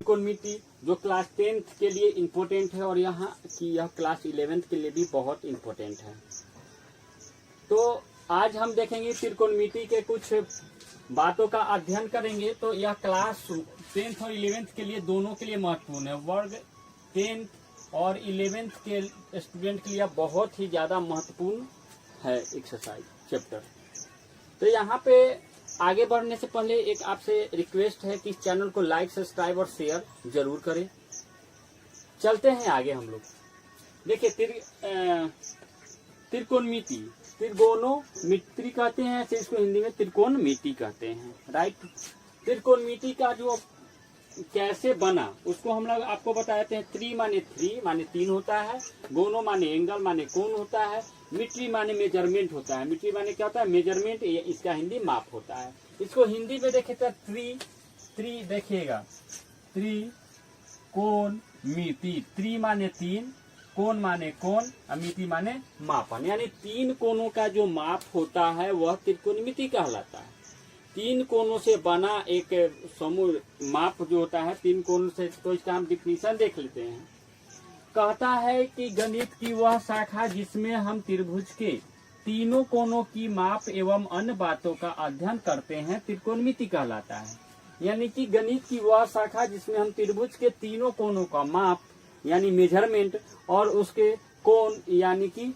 त्रिकोणमिति जो class 10th के लिए इम्पोर्टेंट है और यहाँ की यह क्लास 11th के लिए भी बहुत इम्पोर्टेंट है। तो आज हम देखेंगे त्रिकोणमिति के कुछ बातों का अध्ययन करेंगे। तो यह क्लास 10th और 11th के लिए दोनों के लिए महत्वपूर्ण है। वर्ग 10th और 11th के स्टूडेंट के लिए बहुत ही ज़्यादा महत्वपूर्ण है एक्सरसाइज चैप्टर। तो यहाँ पे आगे बढ़ने से पहले एक आपसे रिक्वेस्ट है कि इस चैनल को लाइक, सब्सक्राइब और शेयर जरूर करें। चलते हैं आगे हम लोग। देखिए त्रिकोणमिति, त्रिगोनोमिति कहते हैं, ऐसे इसको हिंदी में त्रिकोणमिति कहते हैं, राइट। त्रिकोणमिति का जो कैसे बना उसको हम लोग आपको बताते हैं। त्रि माने 3 माने 3 होता है, गोनो माने एंगल माने कोण होता है, मीट्री माने मेजरमेंट होता है। मीट्री माने क्या होता है? मेजरमेंट, इसका हिंदी माप होता है। इसको हिंदी में देखे तो त्रि देखिएगा, त्रिकोणमिति। त्रि माने 3, कोण माने कोण, मिति माने मापन, यानी 3 कोणों का जो माप होता है वह त्रिकोणमिति कहलाता है। 3 कोणों से बना एक समूह माप जो होता है 3 कोणों से, तो इसका हम डिफिनीशन देख लेते हैं। कहता है कि गणित की वह शाखा जिसमें हम त्रिभुज के तीनों कोणों की माप एवं अन्य बातों का अध्ययन करते हैं त्रिकोणमिति कहलाता है। यानी कि गणित की वह शाखा जिसमें हम त्रिभुज के तीनों कोणों का माप यानी मेजरमेंट और उसके कोण यानी कि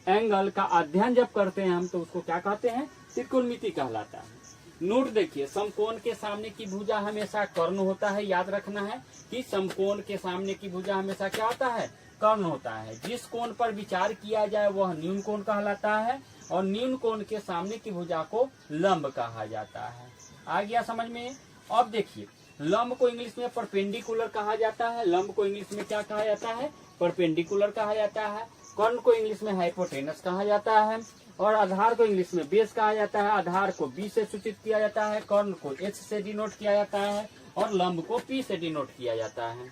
एंगल का अध्ययन जब करते हैं हम, तो उसको क्या कहते हैं? त्रिकोणमिति कहलाता है। नोट देखिए, समकोण के सामने की भुजा हमेशा कर्ण होता है। याद रखना है कि समकोण के सामने की भुजा हमेशा क्या होता है? कर्ण होता है। जिस कोण पर विचार किया जाए वह न्यून कोण कहलाता है और न्यून कोण के सामने की भुजा को लंब कहा जाता है। आ गया समझ में? अब देखिए, लंब को इंग्लिश में परपेंडिकुलर कहा जाता है। लंब को इंग्लिश में क्या कहा जाता है? परपेंडिकुलर कहा जाता है। कर्ण को इंग्लिश में हाइपोटेनस कहा जाता है और आधार को इंग्लिश में बेस कहा जाता है। आधार को बी से सूचित किया जाता है, कर्ण को एच से डिनोट किया जाता है और लंब को पी से डिनोट किया जाता है।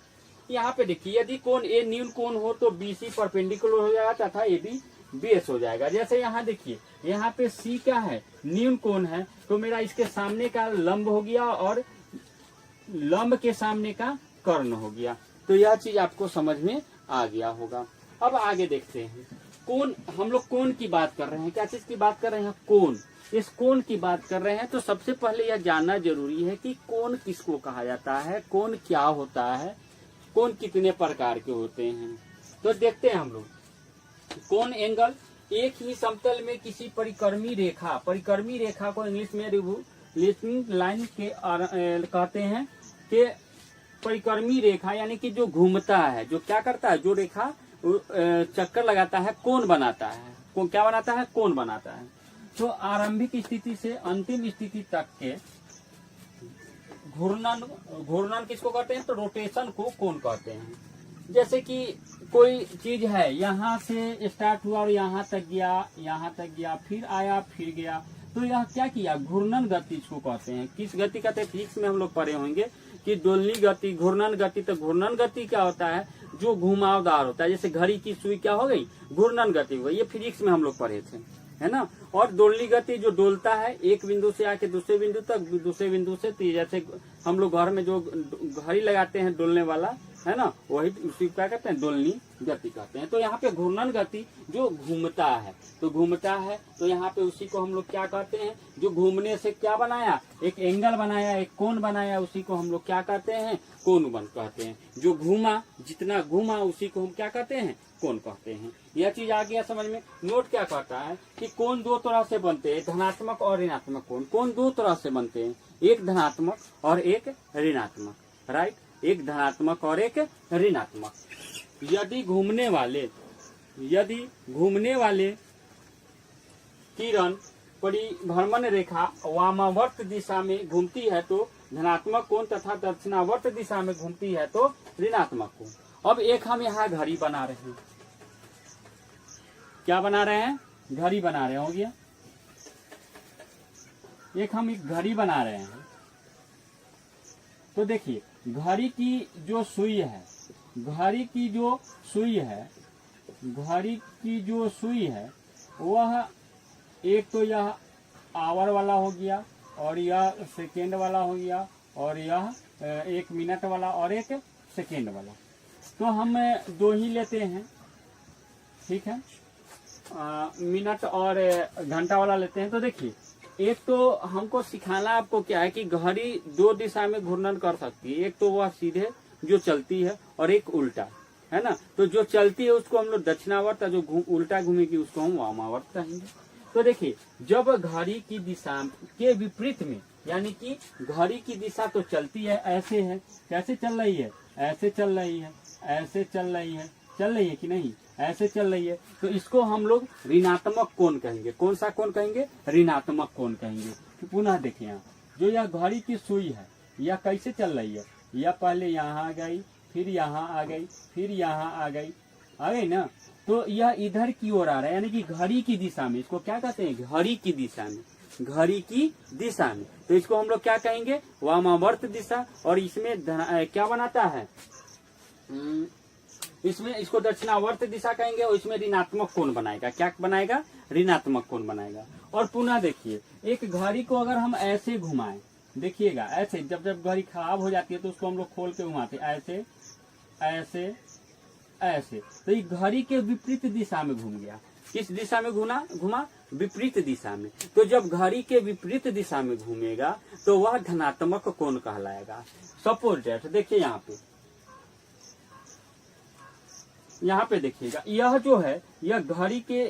यहाँ पे देखिए, यदि कोण ए न्यून कोण हो तो बी सी परपेंडिकुलर हो जाएगा तथा ए बी बेस हो जाएगा। जैसे यहाँ देखिए, यहाँ पे सी क्या है? न्यून कोण है, तो मेरा इसके सामने का लंब हो गया और लंब के सामने का कर्ण हो गया। तो यह चीज आपको समझ में आ गया होगा। अब आगे देखते हैं। कोण, हम लोग कोण की बात कर रहे हैं। क्या चीज की बात कर रहे हैं? कोण। इस कोण की बात कर रहे हैं तो सबसे पहले यह जानना जरूरी है कि कोण किसको कहा जाता है, कोण क्या होता है, कोण कितने प्रकार के होते हैं। तो देखते हैं हम लोग। कोण एंगल, एक ही समतल में किसी परिक्रमी रेखा को इंग्लिश में रिवोल्यूशनल लाइन के कहते हैं कि परिक्रमी रेखा यानी कि जो घूमता है, जो क्या करता है, जो रेखा चक्कर लगाता है, कोण बनाता है। कौन क्या बनाता है? कोण बनाता है। तो आरंभिक स्थिति से अंतिम स्थिति तक के घूर्णन किसको कहते हैं? तो रोटेशन को कोण कहते हैं। जैसे कि कोई चीज है, यहाँ से स्टार्ट हुआ और यहाँ तक गया, फिर आया, फिर गया, तो यह क्या किया? घूर्णन गति इसको कहते हैं। किस गति कहते हैं? फिजिक्स में हम लोग पढ़े होंगे कि डोलनी गति, घूर्णन गति। तो घूर्णन गति क्या होता है? जो घुमावदार होता है। जैसे घड़ी की सुई क्या हो गई? घूर्णन गति हो गई। ये फिजिक्स में हम लोग पढ़े थे, है ना। और डोलनी गति जो डोलता है एक बिंदु से आके दूसरे बिंदु तक, दूसरे बिंदु से, जैसे हम लोग घर में जो घड़ी लगाते हैं डोलने वाला, है ना, वही उसी क्या कहते हैं? डोलनी गति कहते हैं। तो यहाँ पे घूर्णन गति जो घूमता है, तो यहाँ पे उसी को हम लोग क्या कहते हैं? जो घूमने से क्या बनाया? एक एंगल बनाया, एक कोण बनाया, उसी को हम लोग क्या कहते हैं? कोण कहते हैं। जो घूमा, जितना घूमा उसी को हम क्या कहते हैं? कोण कहते हैं। यह चीज आ गया समझ में। नोट क्या कहता है कि कोण 2 तरह से बनते हैं, धनात्मक और ऋणात्मक कोण। कोण 2 तरह से बनते हैं, एक धनात्मक और एक ऋणात्मक, राइट। एक धनात्मक और एक ऋणात्मक। यदि घूमने वाले किरण परिभ्रमण रेखा वामावर्त दिशा में घूमती है तो धनात्मक कोण तथा दक्षिणावर्त दिशा में घूमती है तो ऋणात्मक कोण। अब एक हम यहाँ घड़ी बना रहे हैं। क्या बना रहे हैं? घड़ी बना रहे हैं, हो गया। एक हम एक घड़ी बना रहे हैं। तो देखिए, घड़ी की जो सुई है वह एक तो यह आवर वाला हो गया और यह सेकेंड वाला हो गया और यह 1 मिनट वाला और 1 सेकेंड वाला। तो हम 2 ही लेते हैं, ठीक है। मिनट और घंटा वाला लेते हैं। तो देखिए, एक तो हमको सिखाना आपको क्या है कि घड़ी 2 दिशा में घूर्णन कर सकती है। एक तो वह सीधे जो चलती है और एक उल्टा, है ना। तो जो चलती है उसको हम लोग दक्षिणावर्त, जो उल्टा घूमेगी उसको हम वामावर्त कहेंगे। तो देखिए, जब घड़ी की दिशा के विपरीत में, यानी कि घड़ी की दिशा तो चलती है, ऐसे है, कैसे चल रही है, ऐसे चल रही है, ऐसे चल रही है, चल रही है कि नहीं, ऐसे चल रही है। तो इसको हम लोग ऋणात्मक कोण कहेंगे। कौन सा कोण कहेंगे? ऋणात्मक कोण कहेंगे। तो पुनः देखिए, यहाँ जो यह घड़ी की सुई है, यह कैसे चल रही है, यह पहले यहाँ आ गई, फिर यहाँ आ गई, फिर यहाँ आ गई ना। तो यह इधर की ओर आ रहा है, यानी कि घड़ी की दिशा में। इसको क्या कहते हैं? घड़ी की दिशा में, घड़ी की दिशा में। तो इसको हम लोग क्या कहेंगे? वामावर्त दिशा। और इसमें क्या बनाता है? इसमें इसको दक्षिणावर्त दिशा कहेंगे और इसमें ऋणात्मक कोण बनाएगा। क्या बनाएगा? ऋणात्मक कोण बनाएगा। और पुनः देखिए, एक घड़ी को अगर हम ऐसे घुमाएं, देखिएगा ऐसे, जब जब घड़ी खराब हो जाती है तो उसको हम लोग खोल के घुमाते, ऐसे ऐसे ऐसे। तो ये घड़ी के विपरीत दिशा में घूम गया। किस दिशा में घुमा? विपरीत दिशा में। तो जब घड़ी के विपरीत दिशा में घूमेगा तो वह धनात्मक कोण कहलाएगा। सपोज दैट, देखिए यहाँ पे देखिएगा, यह जो है यह घड़ी के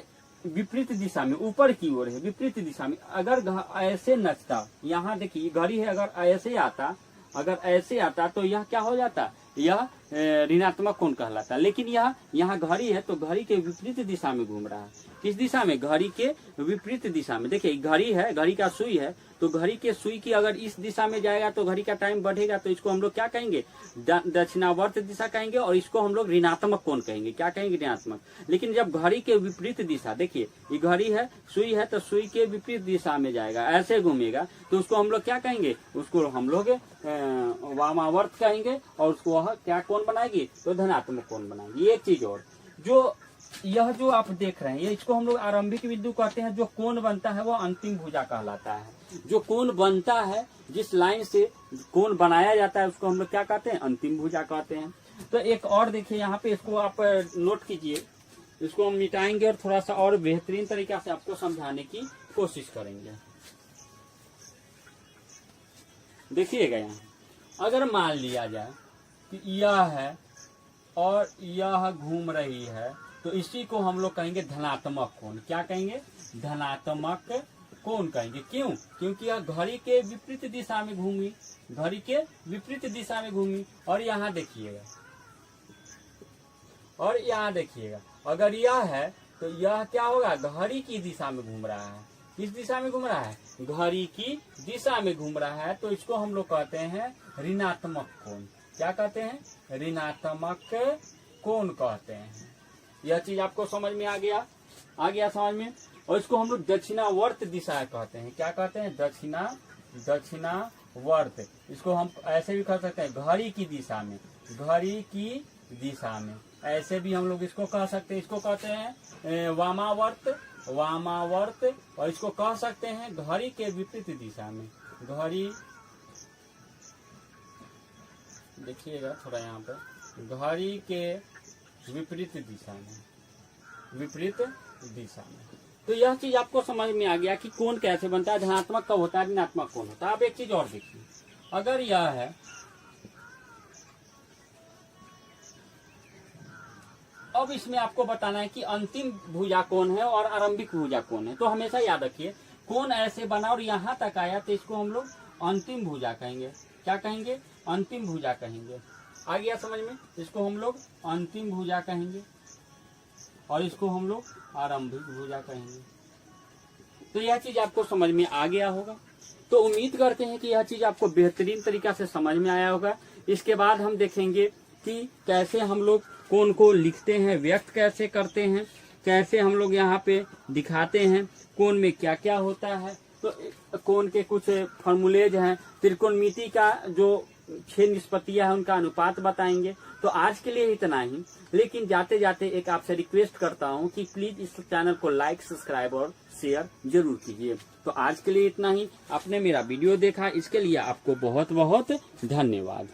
विपरीत दिशा में, ऊपर की ओर है, विपरीत दिशा में। अगर ऐसे नचता, यहाँ देखिए घड़ी है, अगर ऐसे आता तो यह क्या हो जाता? यह ऋणात्मक कोण कहलाता। लेकिन यह यहाँ घड़ी है तो घड़ी के विपरीत दिशा में घूम रहा है। किस दिशा में? घड़ी के विपरीत दिशा में। देखिए, घड़ी है, घड़ी का सुई है, तो घड़ी के सुई की अगर इस दिशा में जाएगा तो घड़ी का टाइम बढ़ेगा। तो इसको हम लोग क्या कहेंगे? दक्षिणावर्त दिशा कहेंगे। और इसको हम लोग ऋणात्मक कोण कहेंगे। क्या कहेंगे? ऋणात्मक। लेकिन जब घड़ी के विपरीत दिशा, देखिए ये घड़ी है, सुई है, तो सुई के विपरीत दिशा में जाएगा, ऐसे घूमेगा, तो उसको हम लोग क्या कहेंगे? उसको हम लोग वामावर्त कहेंगे। और उसको वह क्या कोण बनाएगी? तो धनात्मक कोण बनाएगी। एक चीज और, जो यह जो आप देख रहे हैं, इसको हम लोग आरंभिक बिंदु कहते हैं। जो कोण बनता है वो अंतिम भुजा कहलाता है। जो कोण बनता है, जिस लाइन से कोण बनाया जाता है, उसको हम लोग क्या कहते हैं? अंतिम भुजा कहते हैं। तो एक और देखिए यहाँ पे, इसको आप नोट कीजिए। इसको हम मिटाएंगे और थोड़ा सा और बेहतरीन तरीका से आपको समझाने की कोशिश करेंगे। देखिएगा, यहाँ अगर मान लिया जाए कि यह है और यह घूम रही है, तो इसी को हम लोग कहेंगे धनात्मक कोण। क्या कहेंगे? धनात्मक कोण कहेंगे। क्यों? क्योंकि यह घड़ी के विपरीत दिशा में घूमी, घड़ी के विपरीत दिशा में घूमी। और यहाँ देखिएगा, और यहाँ देखिएगा, अगर यह है तो यह क्या होगा? घड़ी की दिशा में घूम रहा है। किस दिशा में घूम रहा है? घड़ी की दिशा में घूम रहा है। तो इसको हम लोग कहते हैं ऋणात्मक कोण। क्या कहते हैं? ऋणात्मक कोण कहते हैं। यह चीज आपको समझ में आ गया समझ में। और इसको हम लोग दक्षिणावर्त दिशा कहते हैं। क्या कहते हैं? दक्षिणावर्त। इसको हम ऐसे भी कह सकते हैं, घड़ी की दिशा में, घड़ी की दिशा में, ऐसे भी हम लोग इसको कह सकते हैं। इसको कहते हैं वामावर्त। और इसको कह सकते हैं घड़ी के विपरीत दिशा में, घड़ी, देखिएगा थोड़ा यहाँ पर, घड़ी के विपरीत दिशा में। तो यह चीज आपको समझ में आ गया कि कोण कैसे बनता है, धनात्मक कब होता है, ऋणात्मक कौन होता है। अब एक चीज और देखिए, अगर यह है, अब इसमें आपको बताना है कि अंतिम भुजा कौन है और आरंभिक भुजा कौन है। तो हमेशा याद रखिए, कोण ऐसे बना और यहाँ तक आया तो इसको हम लोग अंतिम भुजा कहेंगे। क्या कहेंगे? अंतिम भुजा कहेंगे। आ गया समझ में? इसको हम लोग अंतिम भुजा कहेंगे और इसको हम लोग आरंभिक भुजा कहेंगे। तो यह चीज आपको समझ में आ गया होगा। तो उम्मीद करते हैं कि यह चीज आपको बेहतरीन तरीका से समझ में आया होगा। इसके बाद हम देखेंगे कि कैसे हम लोग कोण को लिखते हैं, व्यक्त कैसे करते हैं, कैसे हम लोग यहाँ पे दिखाते हैं, कोण में क्या क्या होता है। तो कोण के कुछ फॉर्मूलेज हैं, त्रिकोणमिति का जो 6 निष्पत्तियां हैं उनका अनुपात बताएंगे। तो आज के लिए इतना ही, लेकिन जाते जाते एक आपसे रिक्वेस्ट करता हूं कि प्लीज इस चैनल को लाइक, सब्सक्राइब और शेयर जरूर कीजिए। तो आज के लिए इतना ही। आपने मेरा वीडियो देखा, इसके लिए आपको बहुत बहुत धन्यवाद।